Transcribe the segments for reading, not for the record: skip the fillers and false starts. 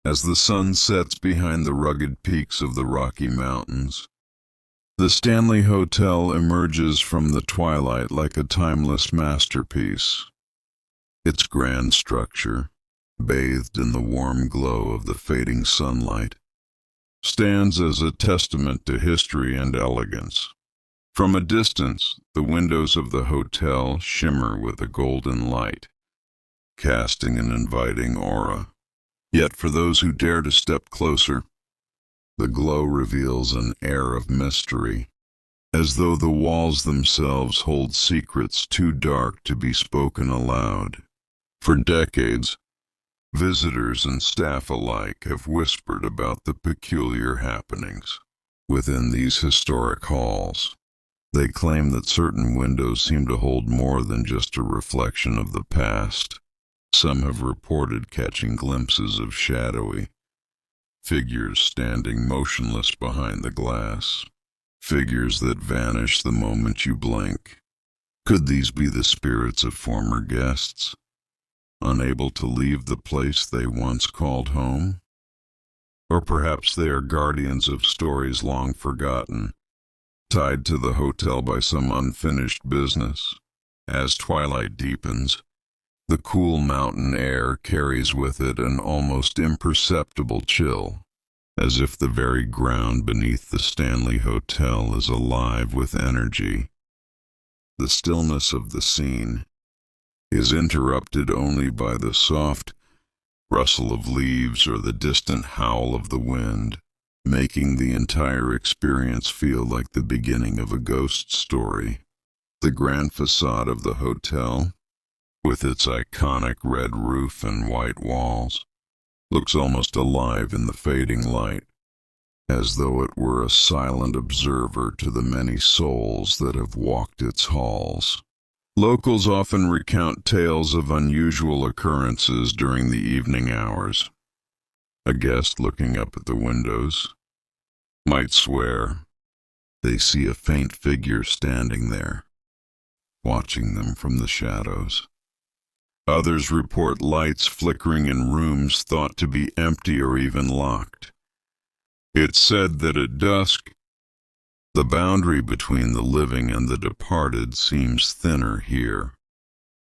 as the sun sets behind the rugged peaks of the Rocky Mountains. The Stanley Hotel emerges from the twilight like a timeless masterpiece. Its grand structure, bathed in the warm glow of the fading sunlight, stands as a testament to history and elegance. From a distance, the windows of the hotel shimmer with a golden light, casting an inviting aura. Yet for those who dare to step closer, the glow reveals an air of mystery, as though the walls themselves hold secrets too dark to be spoken aloud. For decades, visitors and staff alike have whispered about the peculiar happenings within these historic halls. They claim that certain windows seem to hold more than just a reflection of the past. Some have reported catching glimpses of shadowy figures standing motionless behind the glass, figures that vanish the moment you blink. Could these be the spirits of former guests, unable to leave the place they once called home? Or perhaps they are guardians of stories long forgotten, tied to the hotel by some unfinished business. As twilight deepens, the cool mountain air carries with it an almost imperceptible chill, as if the very ground beneath the Stanley Hotel is alive with energy. The stillness of the scene is interrupted only by the soft rustle of leaves or the distant howl of the wind, making the entire experience feel like the beginning of a ghost story. The grand facade of the hotel, with its iconic red roof and white walls, looks almost alive in the fading light, as though it were a silent observer to the many souls that have walked its halls. Locals often recount tales of unusual occurrences during the evening hours. A guest looking up at the windows might swear they see a faint figure standing there, watching them from the shadows. Others report lights flickering in rooms thought to be empty or even locked. It's said that at dusk, the boundary between the living and the departed seems thinner here,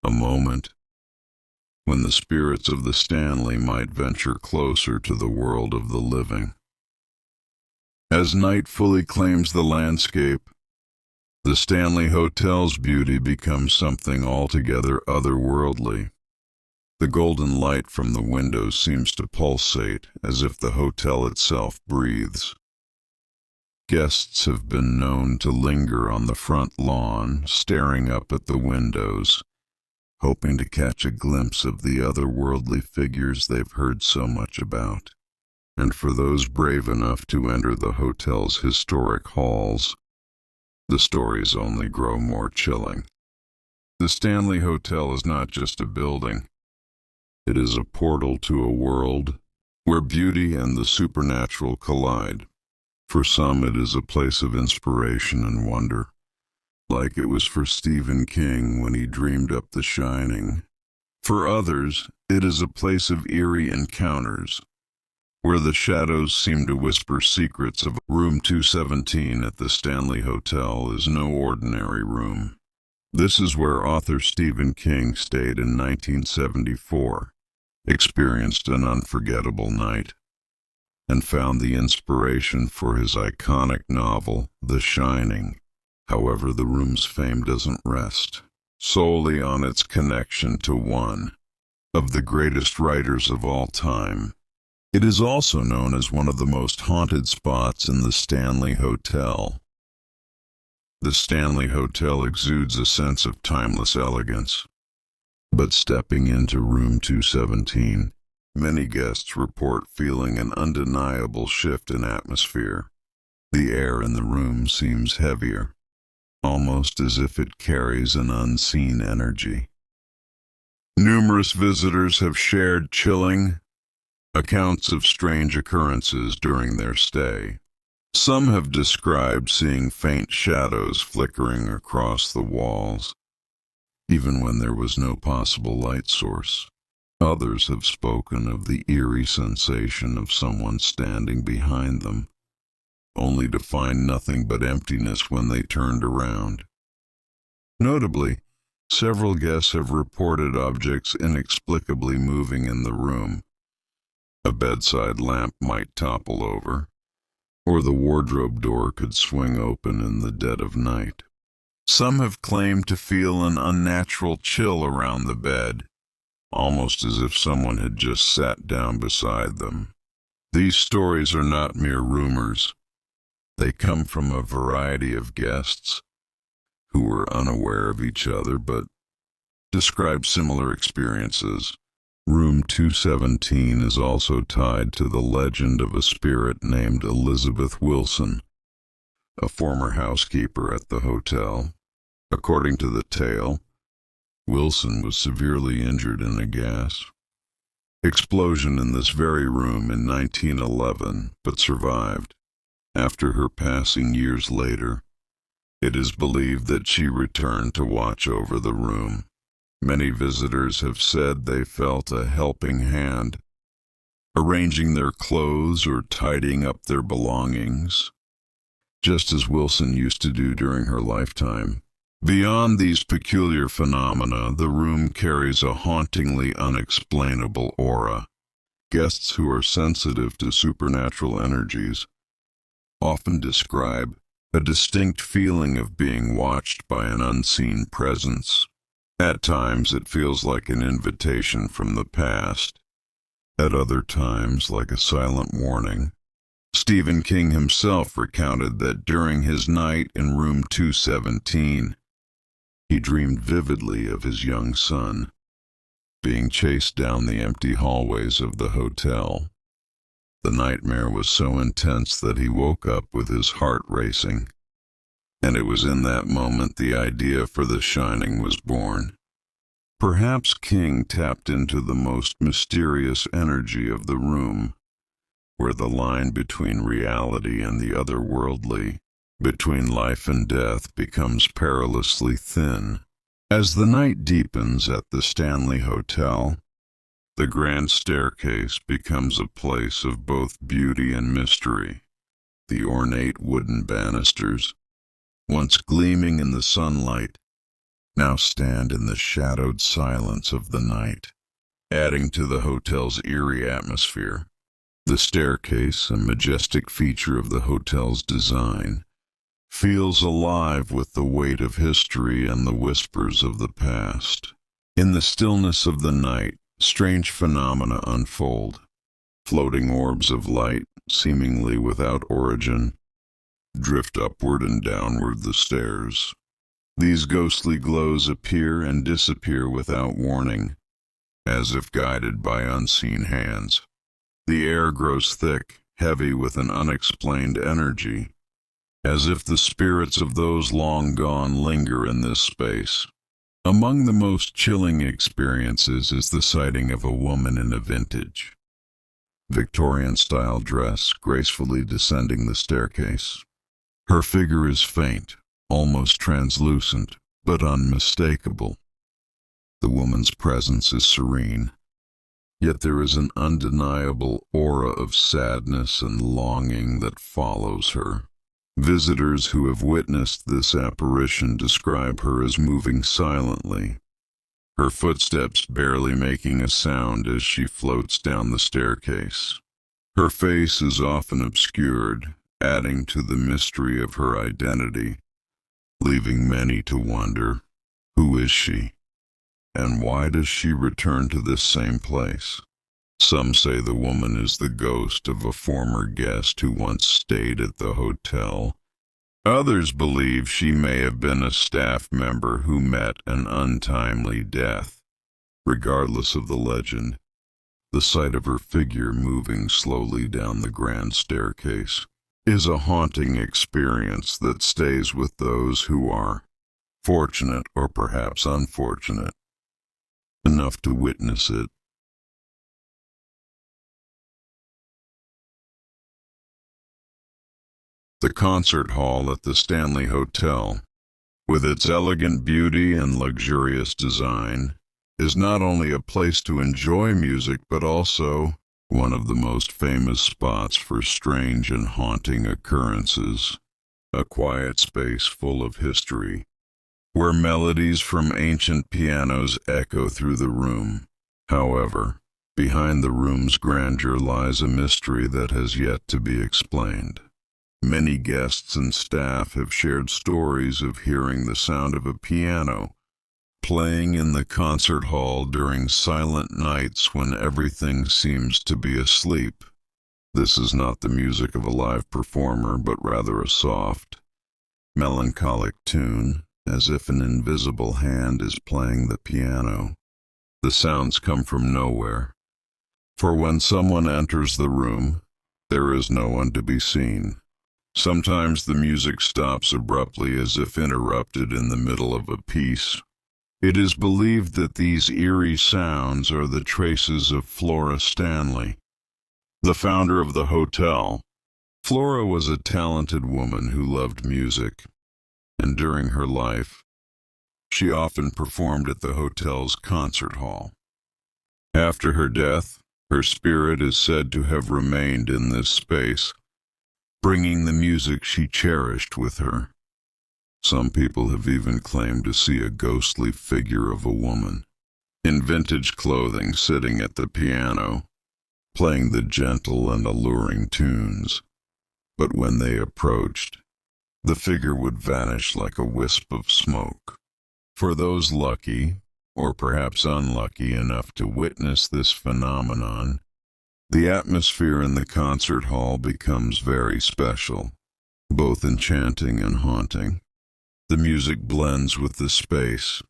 a moment when the spirits of the Stanley might venture closer to the world of the living. As night fully claims the landscape, the Stanley Hotel's beauty becomes something altogether otherworldly. The golden light from the windows seems to pulsate as if the hotel itself breathes. Guests have been known to linger on the front lawn, staring up at the windows, hoping to catch a glimpse of the otherworldly figures they've heard so much about. And for those brave enough to enter the hotel's historic halls, the stories only grow more chilling. The Stanley Hotel is not just a building. It is a portal to a world where beauty and the supernatural collide. For some, it is a place of inspiration and wonder, like it was for Stephen King when he dreamed up The Shining. For others, it is a place of eerie encounters, where the shadows seem to whisper secrets of Room 217 at the Stanley Hotel is no ordinary room. This is where author Stephen King stayed in 1974, experienced an unforgettable night, and found the inspiration for his iconic novel, The Shining. However, the room's fame doesn't rest solely on its connection to one of the greatest writers of all time. It is also known as one of the most haunted spots in the Stanley Hotel. The Stanley Hotel exudes a sense of timeless elegance, but stepping into room 217, many guests report feeling an undeniable shift in atmosphere. The air in the room seems heavier, almost as if it carries an unseen energy. Numerous visitors have shared chilling accounts of strange occurrences during their stay. Some have described seeing faint shadows flickering across the walls, even when there was no possible light source. Others have spoken of the eerie sensation of someone standing behind them, only to find nothing but emptiness when they turned around. Notably, several guests have reported objects inexplicably moving in the room. A bedside lamp might topple over, or the wardrobe door could swing open in the dead of night. Some have claimed to feel an unnatural chill around the bed, almost as if someone had just sat down beside them. These stories are not mere rumors. They come from a variety of guests who were unaware of each other but describe similar experiences. Room 217 is also tied to the legend of a spirit named Elizabeth Wilson, a former housekeeper at the hotel. According to the tale, Wilson was severely injured in a gas explosion in this very room in 1911, but survived. After her passing years later, it is believed that she returned to watch over the room. Many visitors have said they felt a helping hand, arranging their clothes or tidying up their belongings, just as Wilson used to do during her lifetime. Beyond these peculiar phenomena, the room carries a hauntingly unexplainable aura. Guests who are sensitive to supernatural energies often describe a distinct feeling of being watched by an unseen presence. At times, it feels like an invitation from the past. At other times, like a silent warning. Stephen King himself recounted that during his night in room 217, he dreamed vividly of his young son being chased down the empty hallways of the hotel. The nightmare was so intense that he woke up with his heart racing, and it was in that moment the idea for The Shining was born. Perhaps King tapped into the most mysterious energy of the room, where the line between reality and the otherworldly, between life and death, becomes perilously thin. As the night deepens at the Stanley Hotel, the grand staircase becomes a place of both beauty and mystery. The ornate wooden banisters, once gleaming in the sunlight, now stand in the shadowed silence of the night, adding to the hotel's eerie atmosphere. The staircase, a majestic feature of the hotel's design, feels alive with the weight of history and the whispers of the past. In the stillness of the night, strange phenomena unfold. Floating orbs of light, seemingly without origin, drift upward and downward the stairs. These ghostly glows appear and disappear without warning, as if guided by unseen hands. The air grows thick, heavy with an unexplained energy, as if the spirits of those long gone linger in this space. Among the most chilling experiences is the sighting of a woman in a vintage Victorian-style dress gracefully descending the staircase. Her figure is faint, almost translucent, but unmistakable. The woman's presence is serene, yet there is an undeniable aura of sadness and longing that follows her. Visitors who have witnessed this apparition describe her as moving silently, her footsteps barely making a sound as she floats down the staircase. Her face is often obscured, adding to the mystery of her identity, leaving many to wonder, who is she, and why does she return to this same place? Some say the woman is the ghost of a former guest who once stayed at the hotel. Others believe she may have been a staff member who met an untimely death. Regardless of the legend, the sight of her figure moving slowly down the grand staircase is a haunting experience that stays with those who are fortunate, or perhaps unfortunate, enough to witness it. The concert hall at the Stanley Hotel, with its elegant beauty and luxurious design, is not only a place to enjoy music, but also one of the most famous spots for strange and haunting occurrences. A quiet space full of history, where melodies from ancient pianos echo through the room. However, behind the room's grandeur lies a mystery that has yet to be explained. Many guests and staff have shared stories of hearing the sound of a piano playing in the concert hall during silent nights when everything seems to be asleep. This is not the music of a live performer, but rather a soft, melancholic tune, as if an invisible hand is playing the piano. The sounds come from nowhere, for when someone enters the room, there is no one to be seen. Sometimes the music stops abruptly as if interrupted in the middle of a piece. It is believed that these eerie sounds are the traces of Flora Stanley, the founder of the hotel. Flora was a talented woman who loved music, and during her life, she often performed at the hotel's concert hall. After her death, her spirit is said to have remained in this space, bringing the music she cherished with her. Some people have even claimed to see a ghostly figure of a woman in vintage clothing sitting at the piano, playing the gentle and alluring tunes. But when they approached, the figure would vanish like a wisp of smoke. For those lucky, or perhaps unlucky enough to witness this phenomenon, the atmosphere in the concert hall becomes very special, both enchanting and haunting. The music blends with the space,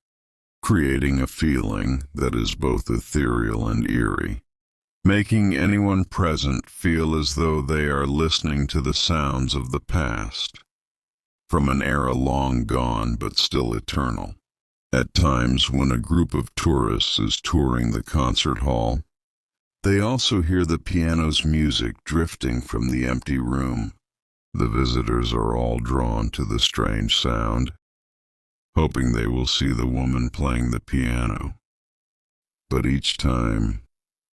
creating a feeling that is both ethereal and eerie, making anyone present feel as though they are listening to the sounds of the past, from an era long gone but still eternal. At times, when a group of tourists is touring the concert hall, they also hear the piano's music drifting from the empty room. The visitors are all drawn to the strange sound, hoping they will see the woman playing the piano. But each time,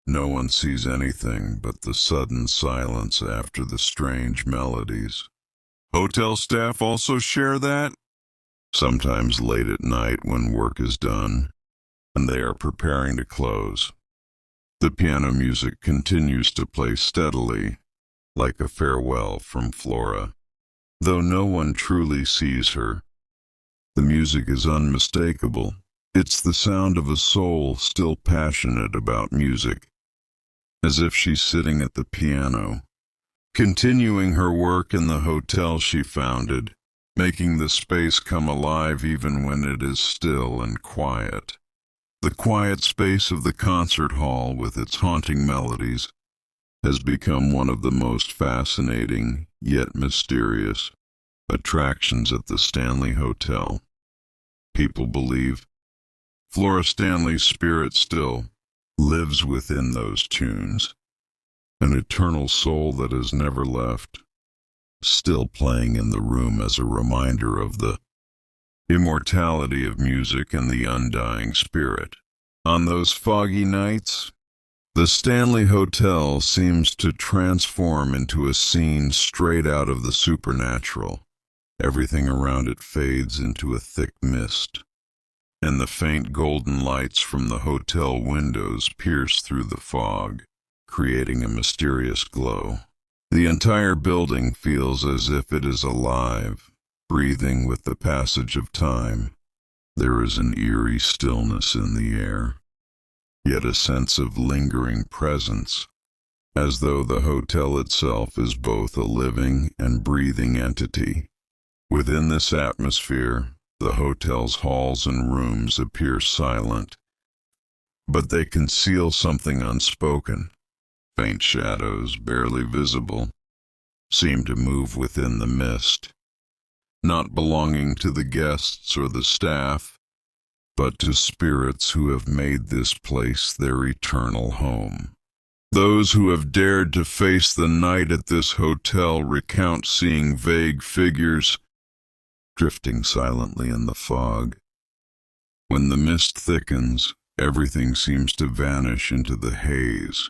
no one sees anything but the sudden silence after the strange melodies. Hotel staff also share that. Sometimes late at night when work is done and they are preparing to close, the piano music continues to play steadily, like a farewell from Flora. Though no one truly sees her, the music is unmistakable. It's the sound of a soul still passionate about music, as if she's sitting at the piano, continuing her work in the hotel she founded, making the space come alive even when it is still and quiet. The quiet space of the concert hall, with its haunting melodies, has become one of the most fascinating, yet mysterious, attractions at the Stanley Hotel. People believe Flora Stanley's spirit still lives within those tunes, an eternal soul that has never left, still playing in the room as a reminder of the immortality of music and the undying spirit. On those foggy nights, the Stanley Hotel seems to transform into a scene straight out of the supernatural. Everything around it fades into a thick mist, and the faint golden lights from the hotel windows pierce through the fog, creating a mysterious glow. The entire building feels as if it is alive, breathing with the passage of time. There is an eerie stillness in the air, yet a sense of lingering presence, as though the hotel itself is both a living and breathing entity. Within this atmosphere, the hotel's halls and rooms appear silent, but they conceal something unspoken. Faint shadows, barely visible, seem to move within the mist, not belonging to the guests or the staff, but to spirits who have made this place their eternal home. Those who have dared to face the night at this hotel recount seeing vague figures drifting silently in the fog. When the mist thickens, Everything seems to vanish into the haze,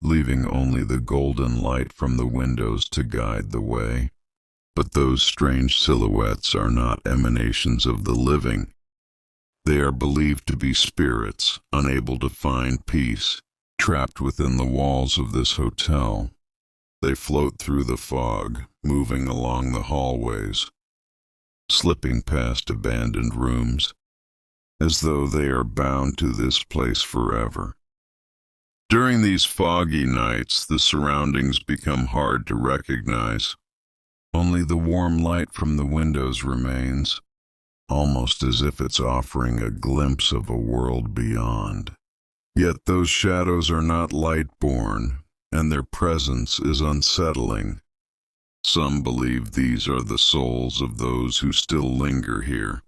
leaving only the golden light from the windows to guide the way. But those strange silhouettes are not emanations of the living. They are believed to be spirits, unable to find peace, trapped within the walls of this hotel. They float through the fog, moving along the hallways, slipping past abandoned rooms, as though they are bound to this place forever. During these foggy nights, the surroundings become hard to recognize. Only the warm light from the windows remains, almost as if it's offering a glimpse of a world beyond. Yet those shadows are not light-born, and their presence is unsettling. Some believe these are the souls of those who still linger here,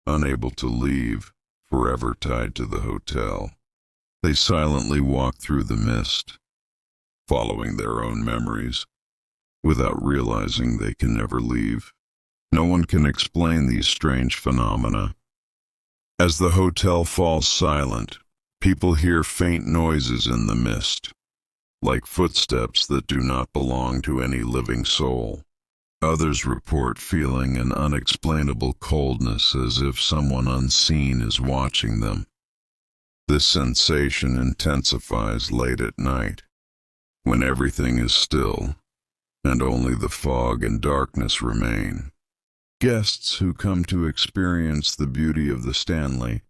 unable to leave, forever tied to the hotel. They silently walk through the mist, following their own memories, without realizing they can never leave. No one can explain these strange phenomena. As the hotel falls silent, people hear faint noises in the mist, like footsteps that do not belong to any living soul. Others report feeling an unexplainable coldness, as if someone unseen is watching them. This sensation intensifies late at night, when everything is still, and only the fog and darkness remain. Guests who come to experience the beauty of the Stanley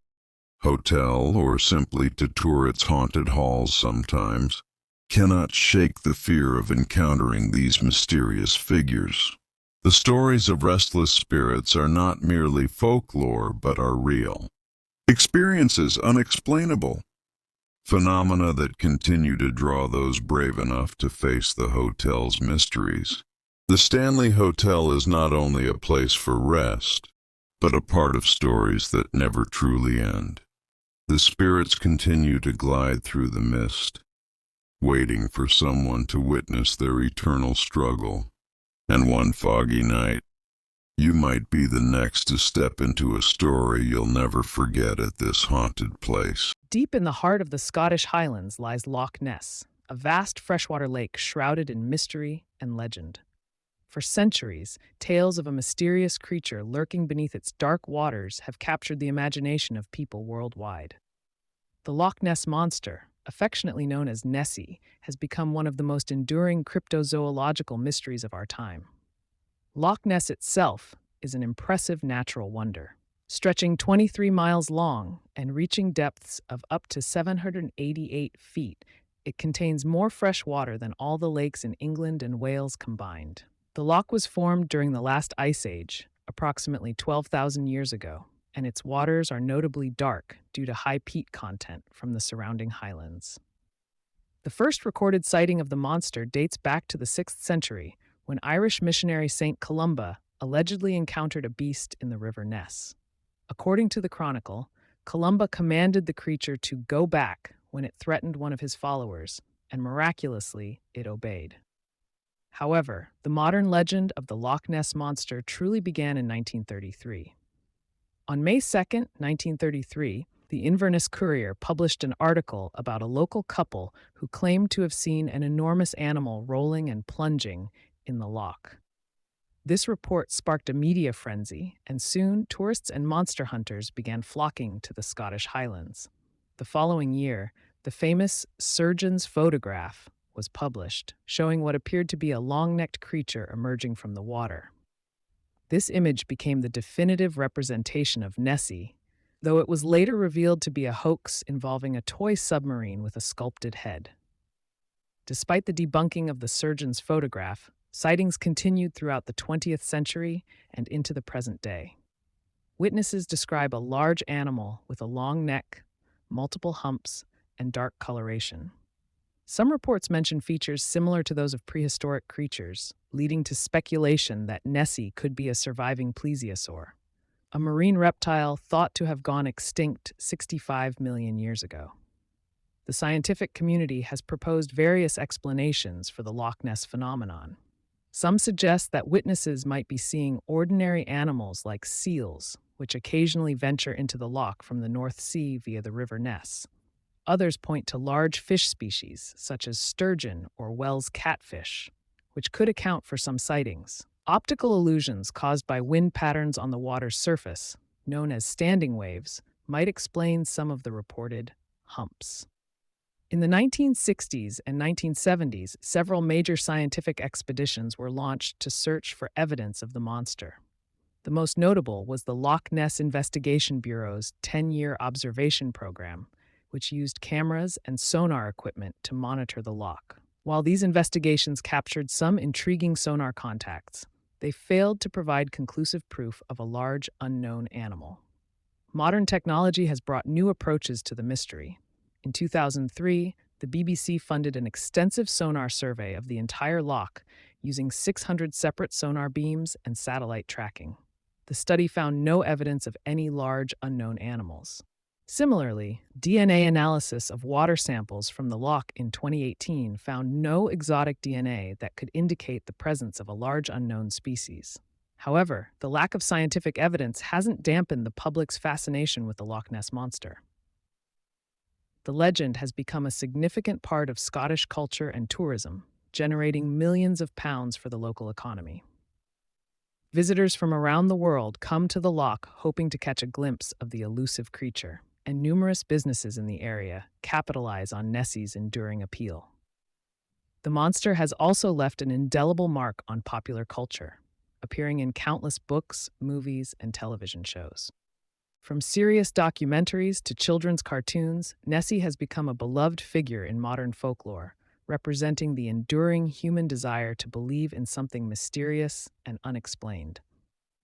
Hotel, or simply to tour its haunted halls sometimes, cannot shake the fear of encountering these mysterious figures. The stories of restless spirits are not merely folklore, but are real experiences, unexplainable phenomena that continue to draw those brave enough to face the hotel's mysteries. The Stanley Hotel is not only a place for rest, but a part of stories that never truly end. The spirits continue to glide through the mist, waiting for someone to witness their eternal struggle. And one foggy night, you might be the next to step into a story you'll never forget at this haunted place. Deep in the heart of the Scottish Highlands lies Loch Ness, a vast freshwater lake shrouded in mystery and legend. For centuries, tales of a mysterious creature lurking beneath its dark waters have captured the imagination of people worldwide. The Loch Ness Monster, affectionately known as Nessie, has become one of the most enduring cryptozoological mysteries of our time. Loch Ness itself is an impressive natural wonder. Stretching 23 miles long and reaching depths of up to 788 feet, it contains more fresh water than all the lakes in England and Wales combined. The loch was formed during the last ice age, approximately 12,000 years ago, and its waters are notably dark due to high peat content from the surrounding highlands. The first recorded sighting of the monster dates back to the 6th century, when Irish missionary Saint Columba allegedly encountered a beast in the River Ness. According to the Chronicle, Columba commanded the creature to go back when it threatened one of his followers, and miraculously, it obeyed. However, the modern legend of the Loch Ness Monster truly began in 1933. On May 2, 1933, the Inverness Courier published an article about a local couple who claimed to have seen an enormous animal rolling and plunging in the loch. This report sparked a media frenzy, and soon tourists and monster hunters began flocking to the Scottish Highlands. The following year, the famous surgeon's photograph was published, showing what appeared to be a long-necked creature emerging from the water. This image became the definitive representation of Nessie, though it was later revealed to be a hoax involving a toy submarine with a sculpted head. Despite the debunking of the surgeon's photograph, sightings continued throughout the 20th century and into the present day. Witnesses describe a large animal with a long neck, multiple humps, and dark coloration. Some reports mention features similar to those of prehistoric creatures, leading to speculation that Nessie could be a surviving plesiosaur, a marine reptile thought to have gone extinct 65 million years ago. The scientific community has proposed various explanations for the Loch Ness phenomenon. Some suggest that witnesses might be seeing ordinary animals like seals, which occasionally venture into the loch from the North Sea via the River Ness. Others point to large fish species, such as sturgeon or Wells catfish, which could account for some sightings. Optical illusions caused by wind patterns on the water's surface, known as standing waves, might explain some of the reported humps. In the 1960s and 1970s, several major scientific expeditions were launched to search for evidence of the monster. The most notable was the Loch Ness Investigation Bureau's 10-year observation program, which used cameras and sonar equipment to monitor the loch. While these investigations captured some intriguing sonar contacts, they failed to provide conclusive proof of a large unknown animal. Modern technology has brought new approaches to the mystery. In 2003, the BBC funded an extensive sonar survey of the entire loch using 600 separate sonar beams and satellite tracking. The study found no evidence of any large unknown animals. Similarly, DNA analysis of water samples from the loch in 2018 found no exotic DNA that could indicate the presence of a large unknown species. However, the lack of scientific evidence hasn't dampened the public's fascination with the Loch Ness Monster. The legend has become a significant part of Scottish culture and tourism, generating millions of pounds for the local economy. Visitors from around the world come to the loch hoping to catch a glimpse of the elusive creature, and numerous businesses in the area capitalize on Nessie's enduring appeal. The monster has also left an indelible mark on popular culture, appearing in countless books, movies, and television shows. From serious documentaries to children's cartoons, Nessie has become a beloved figure in modern folklore, representing the enduring human desire to believe in something mysterious and unexplained.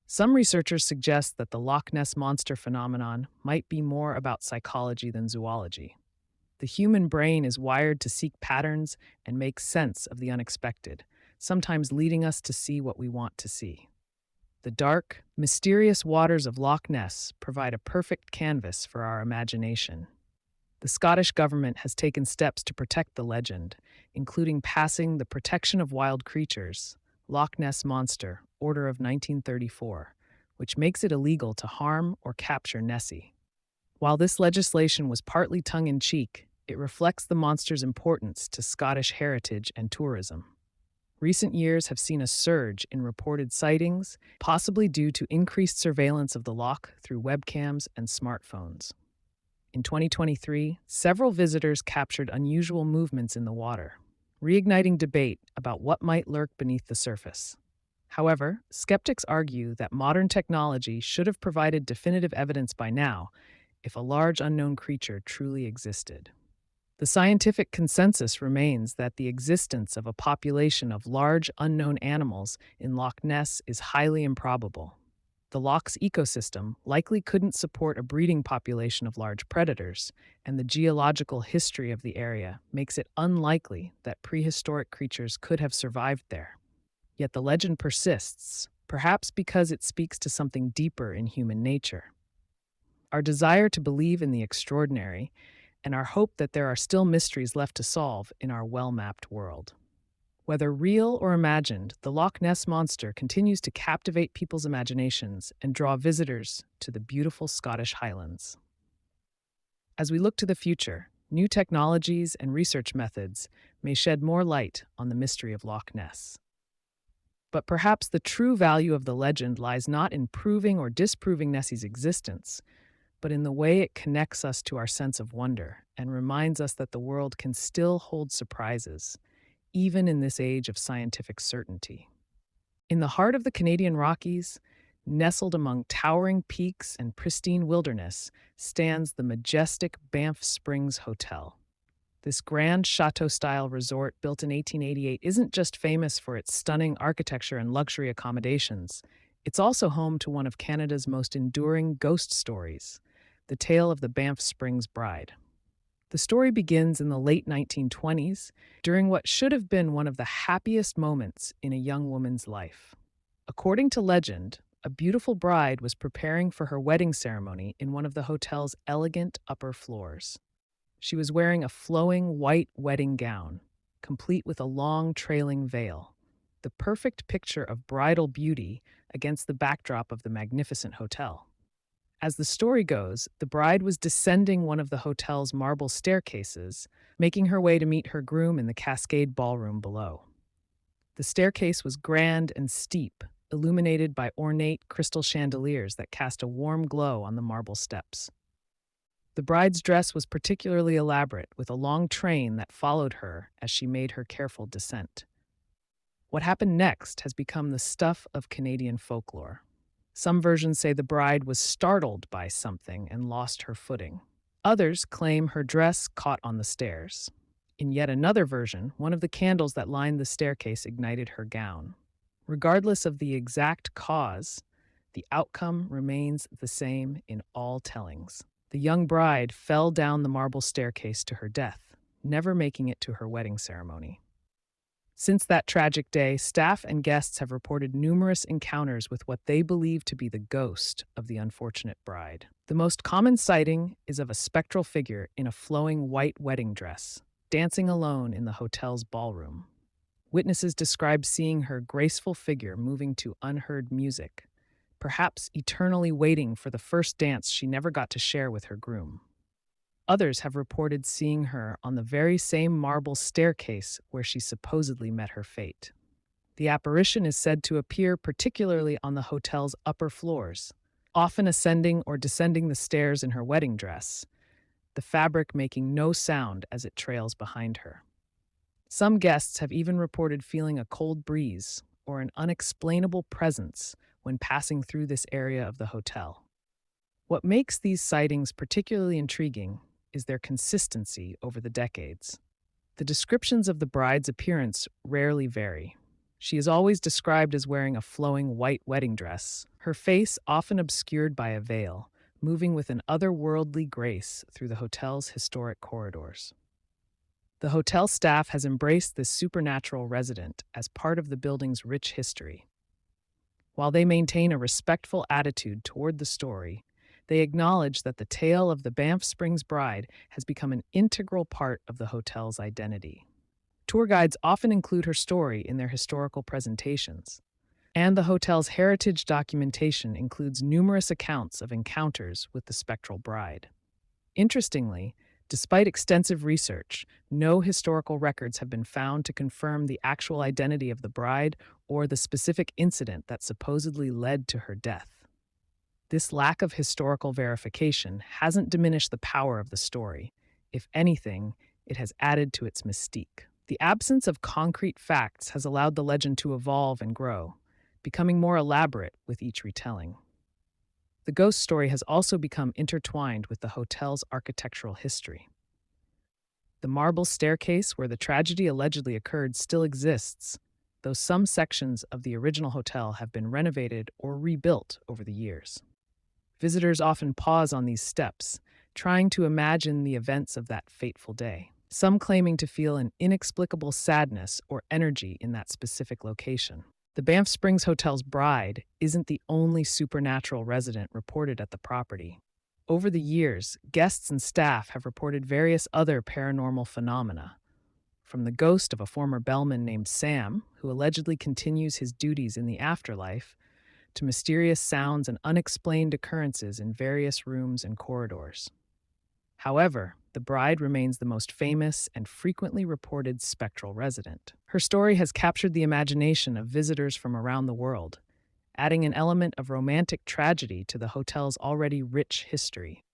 Some researchers suggest that the Loch Ness Monster phenomenon might be more about psychology than zoology. The human brain is wired to seek patterns and make sense of the unexpected, sometimes leading us to see what we want to see. The dark, mysterious waters of Loch Ness provide a perfect canvas for our imagination. The Scottish government has taken steps to protect the legend, including passing the Protection of Wild Creatures, Loch Ness Monster, Order of 1934, which makes it illegal to harm or capture Nessie. While this legislation was partly tongue-in-cheek, it reflects the monster's importance to Scottish heritage and tourism. Recent years have seen a surge in reported sightings, possibly due to increased surveillance of the loch through webcams and smartphones. In 2023, several visitors captured unusual movements in the water, reigniting debate about what might lurk beneath the surface. However, skeptics argue that modern technology should have provided definitive evidence by now if a large unknown creature truly existed. The scientific consensus remains that the existence of a population of large unknown animals in Loch Ness is highly improbable. The loch's ecosystem likely couldn't support a breeding population of large predators, and the geological history of the area makes it unlikely that prehistoric creatures could have survived there. Yet the legend persists, perhaps because it speaks to something deeper in human nature. Our desire to believe in the extraordinary, and our hope that there are still mysteries left to solve in our well-mapped world. Whether real or imagined, the Loch Ness Monster continues to captivate people's imaginations and draw visitors to the beautiful Scottish Highlands. As we look to the future, new technologies and research methods may shed more light on the mystery of Loch Ness. But perhaps the true value of the legend lies not in proving or disproving Nessie's existence, but in the way it connects us to our sense of wonder and reminds us that the world can still hold surprises, even in this age of scientific certainty. In the heart of the Canadian Rockies, nestled among towering peaks and pristine wilderness, stands the majestic Banff Springs Hotel. This grand chateau-style resort built in 1888 isn't just famous for its stunning architecture and luxury accommodations, it's also home to one of Canada's most enduring ghost stories, the tale of the Banff Springs Bride. The story begins in the late 1920s, during what should have been one of the happiest moments in a young woman's life. According to legend, a beautiful bride was preparing for her wedding ceremony in one of the hotel's elegant upper floors. She was wearing a flowing white wedding gown, complete with a long trailing veil, the perfect picture of bridal beauty against the backdrop of the magnificent hotel. As the story goes, the bride was descending one of the hotel's marble staircases, making her way to meet her groom in the Cascade Ballroom below. The staircase was grand and steep, illuminated by ornate crystal chandeliers that cast a warm glow on the marble steps. The bride's dress was particularly elaborate, with a long train that followed her as she made her careful descent. What happened next has become the stuff of Canadian folklore. Some versions say the bride was startled by something and lost her footing. Others claim her dress caught on the stairs. In yet another version, one of the candles that lined the staircase ignited her gown. Regardless of the exact cause, the outcome remains the same in all tellings. The young bride fell down the marble staircase to her death, never making it to her wedding ceremony. Since that tragic day, staff and guests have reported numerous encounters with what they believe to be the ghost of the unfortunate bride. The most common sighting is of a spectral figure in a flowing white wedding dress, dancing alone in the hotel's ballroom. Witnesses describe seeing her graceful figure moving to unheard music, perhaps eternally waiting for the first dance she never got to share with her groom. Others have reported seeing her on the very same marble staircase where she supposedly met her fate. The apparition is said to appear particularly on the hotel's upper floors, often ascending or descending the stairs in her wedding dress, the fabric making no sound as it trails behind her. Some guests have even reported feeling a cold breeze or an unexplainable presence when passing through this area of the hotel. What makes these sightings particularly intriguing is their consistency over the decades. The descriptions of the bride's appearance rarely vary. She is always described as wearing a flowing white wedding dress, her face often obscured by a veil, moving with an otherworldly grace through the hotel's historic corridors. The hotel staff has embraced this supernatural resident as part of the building's rich history. While they maintain a respectful attitude toward the story, they acknowledge that the tale of the Banff Springs bride has become an integral part of the hotel's identity. Tour guides often include her story in their historical presentations, and the hotel's heritage documentation includes numerous accounts of encounters with the spectral bride. Interestingly, despite extensive research, no historical records have been found to confirm the actual identity of the bride or the specific incident that supposedly led to her death. This lack of historical verification hasn't diminished the power of the story. If anything, it has added to its mystique. The absence of concrete facts has allowed the legend to evolve and grow, becoming more elaborate with each retelling. The ghost story has also become intertwined with the hotel's architectural history. The marble staircase where the tragedy allegedly occurred still exists, though some sections of the original hotel have been renovated or rebuilt over the years. Visitors often pause on these steps, trying to imagine the events of that fateful day, some claiming to feel an inexplicable sadness or energy in that specific location. The Banff Springs Hotel's bride isn't the only supernatural resident reported at the property. Over the years, guests and staff have reported various other paranormal phenomena, from the ghost of a former bellman named Sam, who allegedly continues his duties in the afterlife, to mysterious sounds and unexplained occurrences in various rooms and corridors. However, the bride remains the most famous and frequently reported spectral resident. Her story has captured the imagination of visitors from around the world, adding an element of romantic tragedy to the hotel's already rich history.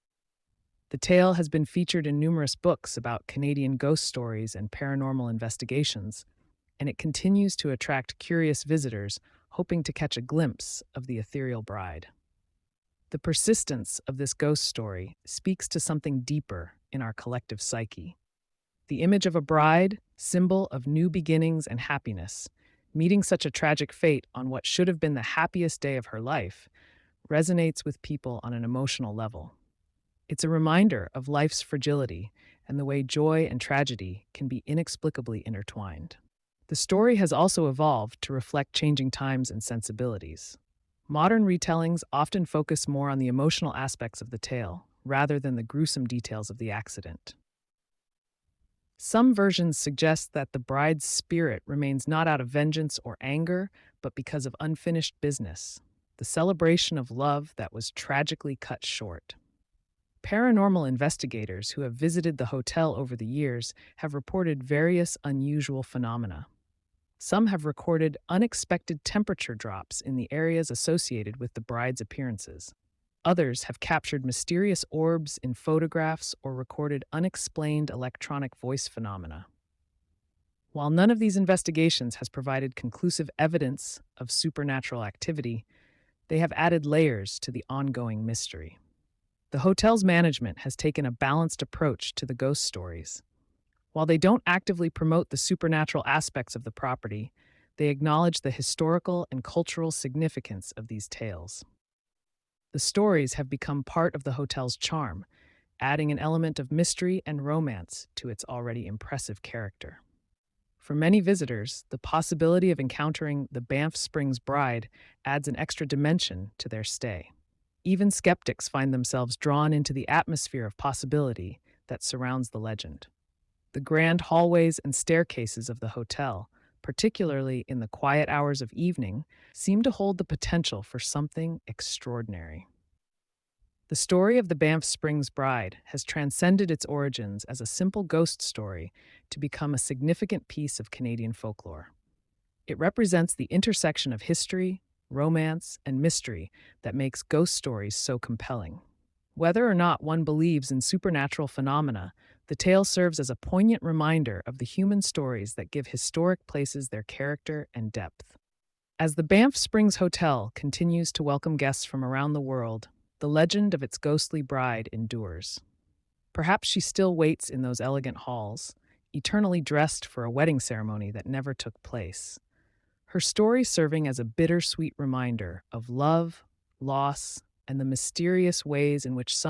The tale has been featured in numerous books about Canadian ghost stories and paranormal investigations, and it continues to attract curious visitors hoping to catch a glimpse of the ethereal bride. The persistence of this ghost story speaks to something deeper in our collective psyche. The image of a bride, symbol of new beginnings and happiness, meeting such a tragic fate on what should have been the happiest day of her life, resonates with people on an emotional level. It's a reminder of life's fragility and the way joy and tragedy can be inexplicably intertwined. The story has also evolved to reflect changing times and sensibilities. Modern retellings often focus more on the emotional aspects of the tale, rather than the gruesome details of the accident. Some versions suggest that the bride's spirit remains not out of vengeance or anger, but because of unfinished business. the celebration of love that was tragically cut short. Paranormal investigators who have visited the hotel over the years have reported various unusual phenomena. Some have recorded unexpected temperature drops in the areas associated with the bride's appearances. Others have captured mysterious orbs in photographs or recorded unexplained electronic voice phenomena. While none of these investigations has provided conclusive evidence of supernatural activity, they have added layers to the ongoing mystery. The hotel's management has taken a balanced approach to the ghost stories. While they don't actively promote the supernatural aspects of the property, they acknowledge the historical and cultural significance of these tales. The stories have become part of the hotel's charm, adding an element of mystery and romance to its already impressive character. For many visitors, the possibility of encountering the Banff Springs bride adds an extra dimension to their stay. Even skeptics find themselves drawn into the atmosphere of possibility that surrounds the legend. The grand hallways and staircases of the hotel, particularly in the quiet hours of evening, seem to hold the potential for something extraordinary. The story of the Banff Springs bride has transcended its origins as a simple ghost story to become a significant piece of Canadian folklore. It represents the intersection of history, romance, and mystery that makes ghost stories so compelling. Whether or not one believes in supernatural phenomena, the tale serves as a poignant reminder of the human stories that give historic places their character and depth. As the Banff Springs Hotel continues to welcome guests from around the world, the legend of its ghostly bride endures. Perhaps she still waits in those elegant halls, eternally dressed for a wedding ceremony that never took place. Her story serving as a bittersweet reminder of love, loss, and the mysterious ways in which some